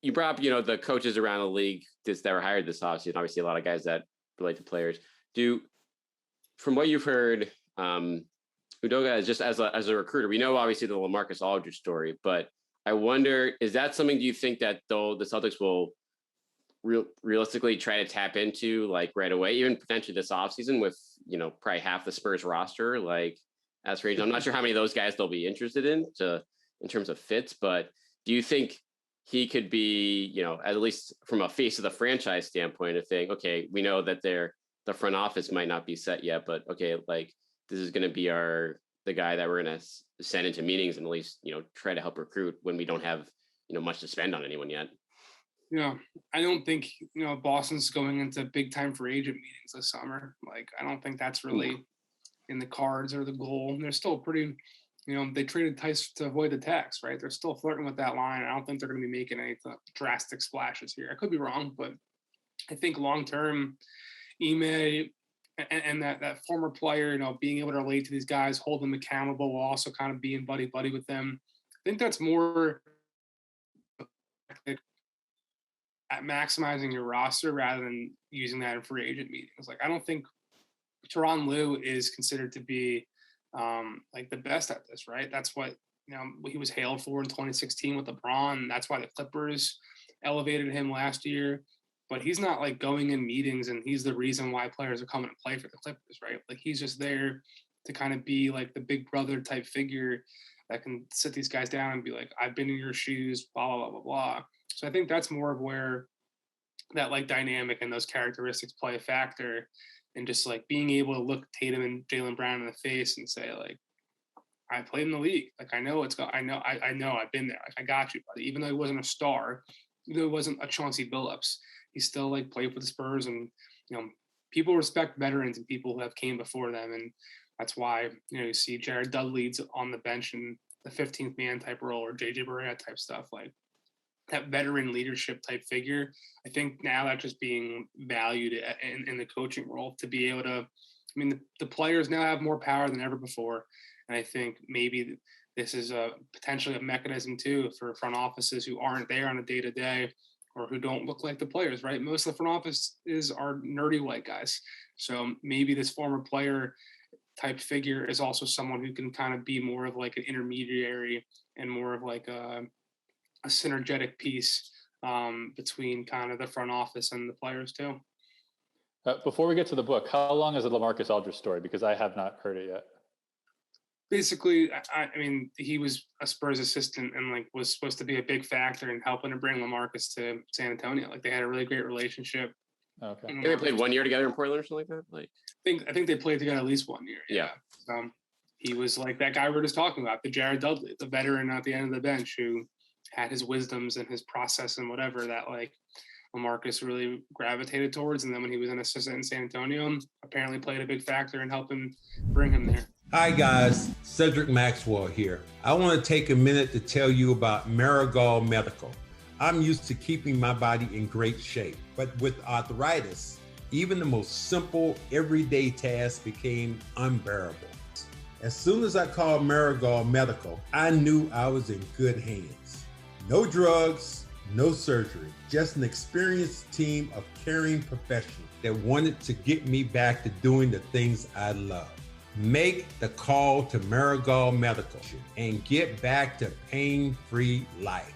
you brought up, the coaches around the league that were hired this offseason. Obviously, a lot of guys that relate to players. From what you've heard, Udoka is just as a recruiter. We know obviously the LaMarcus Aldridge story, but I wonder, is that something? Do you think that though the Celtics will realistically try to tap into like right away, even potentially this offseason with probably half the Spurs roster like as for age? I'm not sure how many of those guys they'll be interested in terms of fits, but do you think he could be, at least from a face of the franchise standpoint of saying, okay, we know that the front office might not be set yet, but okay, like this is going to be the guy that we're going to send into meetings and at least, try to help recruit when we don't have, much to spend on anyone yet. I don't think, Boston's going into big time free agent meetings this summer. Like, I don't think that's really in the cards or the goal. They're still pretty, they traded Tice to avoid the tax, right? They're still flirting with that line. I don't think they're going to be making any drastic splashes here. I could be wrong, but I think long-term, Ime and that former player, being able to relate to these guys, hold them accountable while also kind of being buddy-buddy with them. I think that's more at maximizing your roster rather than using that in free agent meetings. Like, I don't think Tyronn Lue is considered to be like the best at this, right? That's what, he was hailed for in 2016 with LeBron. That's why the Clippers elevated him last year. But he's not like going in meetings and he's the reason why players are coming to play for the Clippers, right? Like, he's just there to kind of be like the big brother type figure that can sit these guys down and be like, I've been in your shoes, blah, blah, blah, blah, blah. So I think that's more of where that like dynamic and those characteristics play a factor, and just like being able to look Tatum and Jaylen Brown in the face and say like, I played in the league. Like, I know I know I've been there. Like, I got you, buddy. Even though he wasn't a star, even though he wasn't a Chauncey Billups, he still like played for the Spurs, and people respect veterans and people who have came before them, and that's why you see Jared Dudley's on the bench in the 15th man type role, or JJ Barea type stuff, like that veteran leadership type figure. I think now that's just being valued in the coaching role to be able to. I mean, the players now have more power than ever before, and I think maybe this is potentially a mechanism too for front offices who aren't there on a day-to-day or who don't look like the players, right? Most of the front offices are nerdy white guys. So maybe this former player type figure is also someone who can kind of be more of like an intermediary and more of like a synergetic piece between kind of the front office and the players too. Before we get to the book, how long is the LaMarcus Aldridge story? Because I have not heard it yet. Basically, I mean, he was a Spurs assistant and like was supposed to be a big factor in helping to bring LaMarcus to San Antonio. Like, they had a really great relationship. Okay. They played 1 year together in Portland or something like that. Like, I think they played together at least 1 year. Yeah. He was like that guy we were just talking about, the Jared Dudley, the veteran at the end of the bench who had his wisdoms and his process and whatever that like LaMarcus really gravitated towards. And then when he was an assistant in San Antonio, apparently played a big factor in helping bring him there. Hi guys, Cedric Maxwell here. I want to take a minute to tell you about Marigold Medical. I'm used to keeping my body in great shape, but with arthritis, even the most simple everyday tasks became unbearable. As soon as I called Marigold Medical, I knew I was in good hands. No drugs, no surgery, just an experienced team of caring professionals that wanted to get me back to doing the things I love. Make the call to Marigold Medical and get back to pain-free life.